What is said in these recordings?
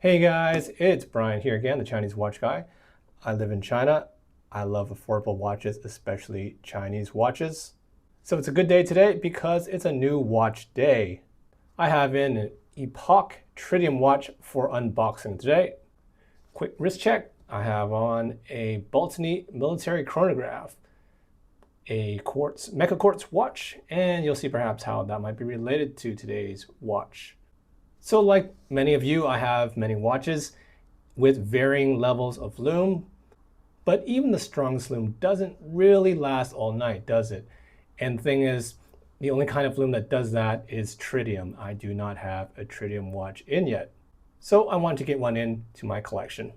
Hey guys, it's Brian here again, the Chinese watch guy. I live in China. I love affordable watches, especially Chinese watches. So it's a good day today because it's a new watch day. I have in an Epoch Tritium watch for unboxing today. Quick wrist check. I have on a Boltony military chronograph, a Mecha Quartz watch, and you'll see perhaps how that might be related to today's watch. So like many of you, I have many watches with varying levels of lume, but even the strongest lume doesn't really last all night, does it? And the thing is, the only kind of lume that does that is tritium. I do not have a tritium watch in yet. So I wanted to get one into my collection,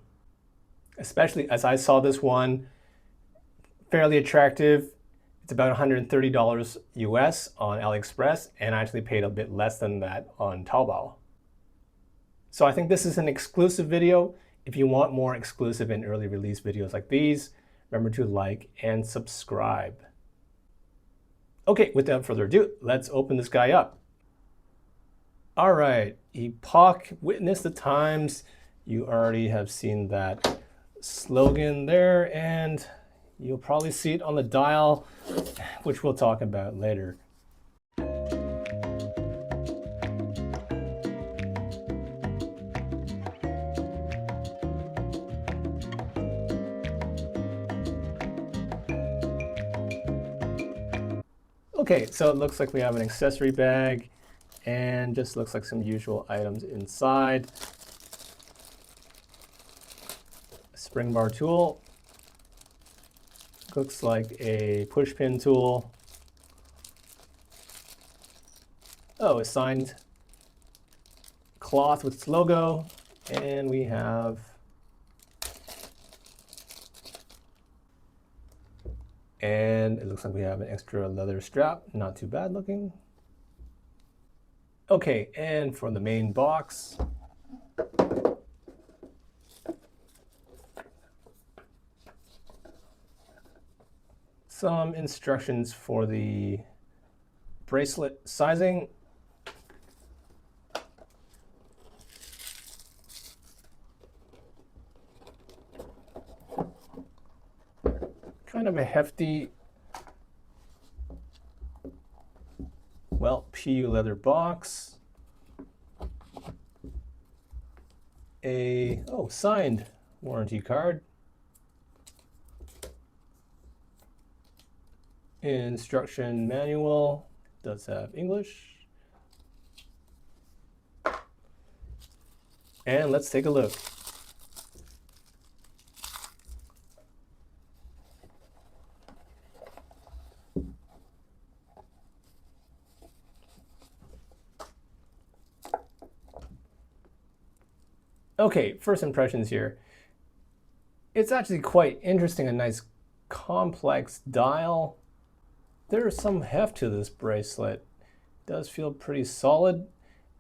especially as I saw this one fairly attractive. It's about $130 US on Aliexpress, and I actually paid a bit less than that on Taobao. So I think this is an exclusive video. If you want more exclusive and early release videos like these, remember to like and subscribe. Okay, without further ado, let's open this guy up. All right, Epoch, witness the times. You already have seen that slogan there, and you'll probably see it on the dial, which we'll talk about later. Okay, so it looks like we have an accessory bag and just looks like some usual items inside. A spring bar tool. Looks like a push pin tool. Oh, a signed cloth with its logo. And we have and it looks like we have an extra leather strap, not too bad looking. Okay, and for the main box, some instructions for the bracelet sizing. Kind of a hefty, well, PU leather box. A, signed warranty card. Instruction manual, does have English. And let's take a look. Okay, first impressions here. It's actually quite interesting, a nice complex dial. There's some heft to this bracelet. It does feel pretty solid.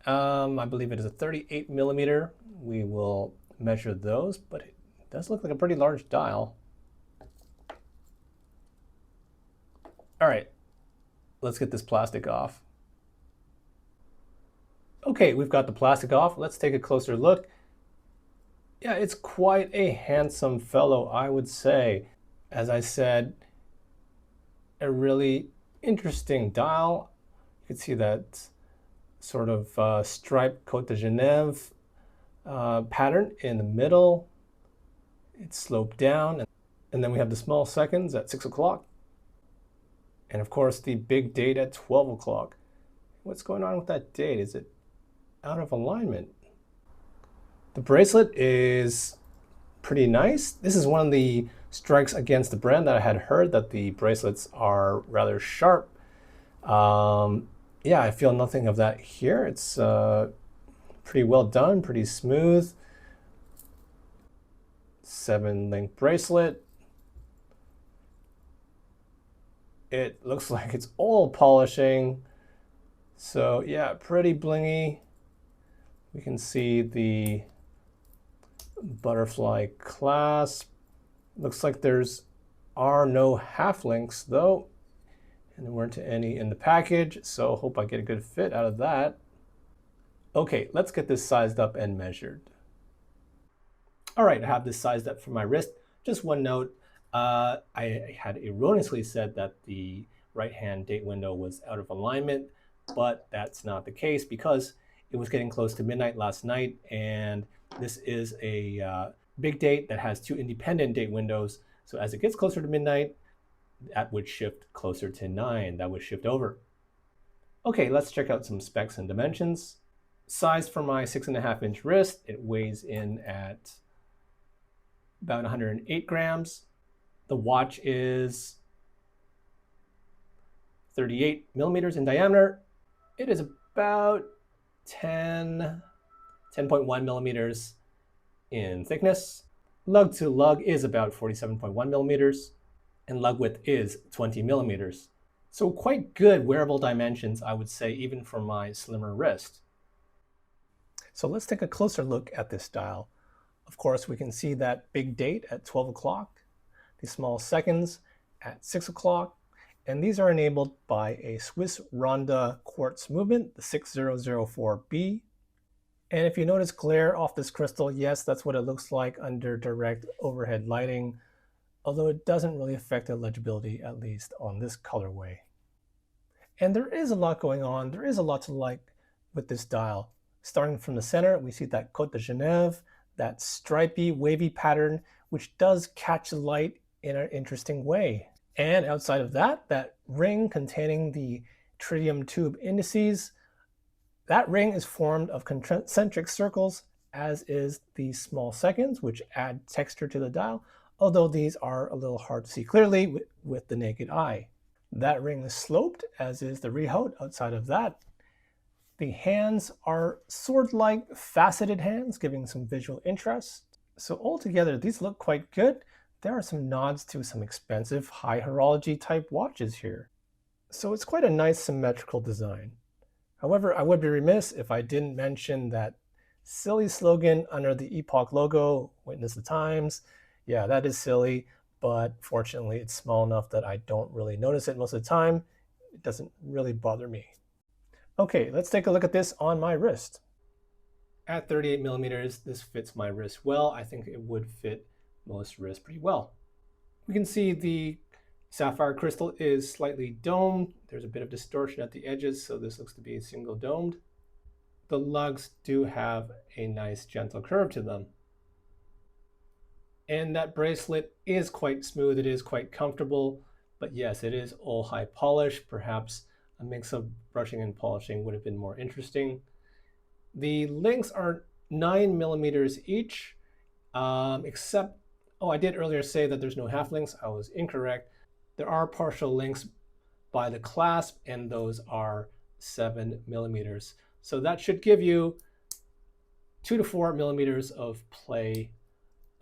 I believe it is a 38 millimeter. We will measure those, but it does look like a pretty large dial. All right, let's get this plastic off. Okay, we've got the plastic off. Let's take a closer look. Yeah, it's quite a handsome fellow, I would say. As I said, a really interesting dial. You can see that sort of striped Côte de Genève pattern in the middle. It's sloped down, and then we have the small seconds at 6 o'clock. And of course, the big date at 12 o'clock. What's going on with that date? Is it out of alignment? The bracelet is pretty nice. This is one of the strikes against the brand that I had heard, that the bracelets are rather sharp. Yeah, I feel nothing of that here. It's pretty well done, pretty smooth. 7-link bracelet. It looks like it's all polishing. So yeah, pretty blingy. We can see the butterfly clasp. Looks like are no half links though, and there weren't any in the package, so hope I get a good fit out of that. Okay, let's get this sized up and measured. All right, I have this sized up for my wrist. Just one note, I had erroneously said that the right-hand date window was out of alignment, but that's not the case because it was getting close to midnight last night, and this is a big date that has two independent date windows. So as it gets closer to midnight, that would shift closer to 9. That would shift over. Okay, let's check out some specs and dimensions. Size for my 6.5-inch wrist, it weighs in at about 108 grams. The watch is 38 millimeters in diameter. It is about 10.1 millimeters in thickness. Lug to lug is about 47.1 millimeters, and lug width is 20 millimeters. So quite good wearable dimensions, I would say, even for my slimmer wrist. So let's take a closer look at this dial. Of course, we can see that big date at 12 o'clock, the small seconds at 6 o'clock, and these are enabled by a Swiss Ronda quartz movement, the 6004B. And if you notice glare off this crystal, yes, that's what it looks like under direct overhead lighting, although it doesn't really affect the legibility, at least on this colorway. And there is a lot going on. There is a lot to like with this dial. Starting from the center, we see that Côte de Genève, that stripy, wavy pattern, which does catch the light in an interesting way. And outside of that, that ring containing the tritium tube indices, that ring is formed of concentric circles, as is the small seconds, which add texture to the dial, although these are a little hard to see clearly with the naked eye. That ring is sloped, as is the rehaut outside of that. The hands are sword-like faceted hands, giving some visual interest. So altogether, these look quite good. There are some nods to some expensive high horology type watches here. So it's quite a nice symmetrical design. However, I would be remiss if I didn't mention that silly slogan under the Epoch logo, "Witness the Times." Yeah, that is silly, but fortunately it's small enough that I don't really notice it most of the time. It doesn't really bother me. Okay, let's take a look at this on my wrist. At 38 millimeters, this fits my wrist well. I think it would fit most wrists pretty well. We can see the sapphire crystal is slightly domed. There's a bit of distortion at the edges, so this looks to be single domed. The lugs do have a nice gentle curve to them. And that bracelet is quite smooth. It is quite comfortable, but yes, it is all high polish. Perhaps a mix of brushing and polishing would have been more interesting. The links are 9 millimeters each, except, I did earlier say that there's no half links. I was incorrect. There are partial links by the clasp, and those are 7 millimeters. So that should give you 2 to 4 millimeters of play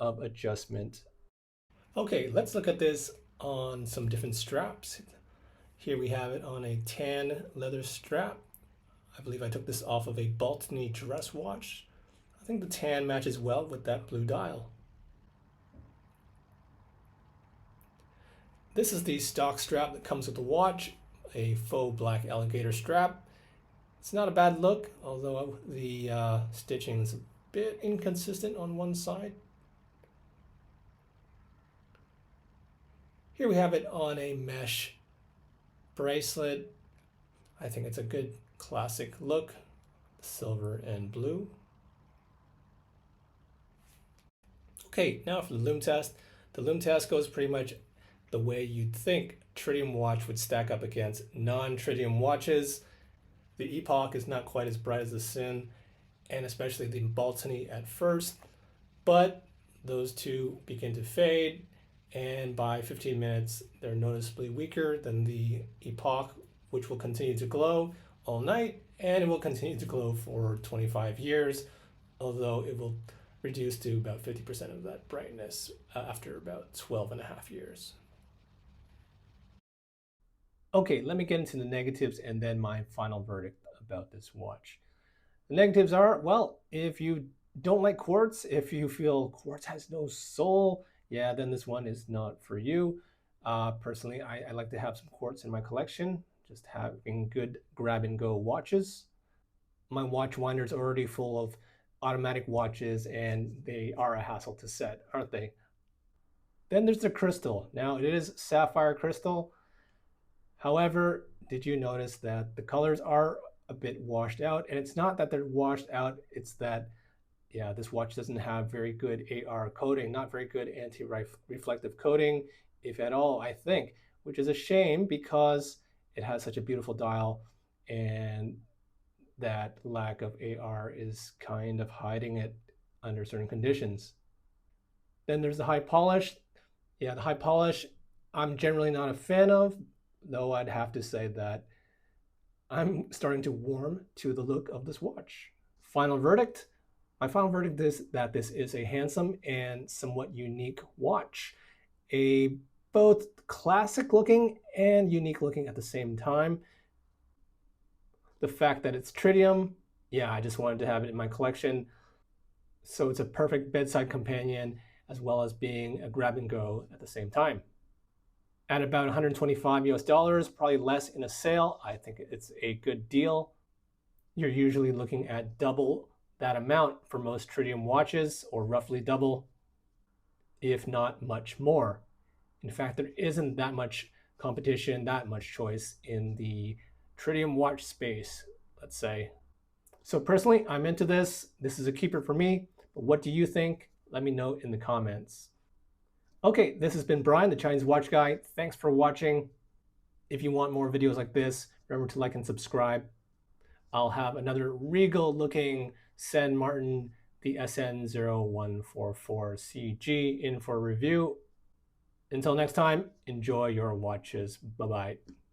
of adjustment. Okay, let's look at this on some different straps. Here we have it on a tan leather strap. I believe I took this off of a Baltony dress watch. I think the tan matches well with that blue dial. This is the stock strap that comes with the watch, a faux black alligator strap. It's not a bad look, although the stitching is a bit inconsistent on one side. Here we have it on a mesh bracelet. I think it's a good classic look, silver and blue. Okay, now for the Lume test. The Lume test goes pretty much the way you'd think Tritium watch would stack up against non-Tritium watches. The Epoch is not quite as bright as the Sin, and especially the Baltony at first, but those two begin to fade, and by 15 minutes they're noticeably weaker than the Epoch, which will continue to glow all night, and it will continue to glow for 25 years, although it will reduce to about 50% of that brightness after about 12 and a half years. Okay, let me get into the negatives and then my final verdict about this watch. The negatives are, well, if you don't like quartz, if you feel quartz has no soul, yeah, then this one is not for you. Personally, I like to have some quartz in my collection, just having good grab and go watches. My watch winder is already full of automatic watches, and they are a hassle to set, aren't they? Then there's the crystal. Now it is sapphire crystal. However, did you notice that the colors are a bit washed out? And it's not that they're washed out, it's that, yeah, this watch doesn't have very good AR coating, not very good anti-reflective coating, if at all, I think, which is a shame because it has such a beautiful dial, and that lack of AR is kind of hiding it under certain conditions. Then there's the high polish. Yeah, the high polish, I'm generally not a fan of, though I'd have to say that I'm starting to warm to the look of this watch. Final verdict. My final verdict is that this is a handsome and somewhat unique watch. A both classic looking and unique looking at the same time. The fact that it's tritium, yeah, I just wanted to have it in my collection. So it's a perfect bedside companion as well as being a grab and go at the same time. At about 125 US dollars, probably less in a sale, I think it's a good deal. You're usually looking at double that amount for most tritium watches, or roughly double, if not much more. In fact, there isn't that much competition, that much choice in the tritium watch space, let's say. So personally, I'm into this. This is a keeper for me. But what do you think? Let me know in the comments. Okay, this has been Brian, the Chinese Watch Guy. Thanks for watching. If you want more videos like this, remember to like and subscribe. I'll have another regal looking San Martin, the SN0144CG, in for review. Until next time, enjoy your watches. Bye-bye.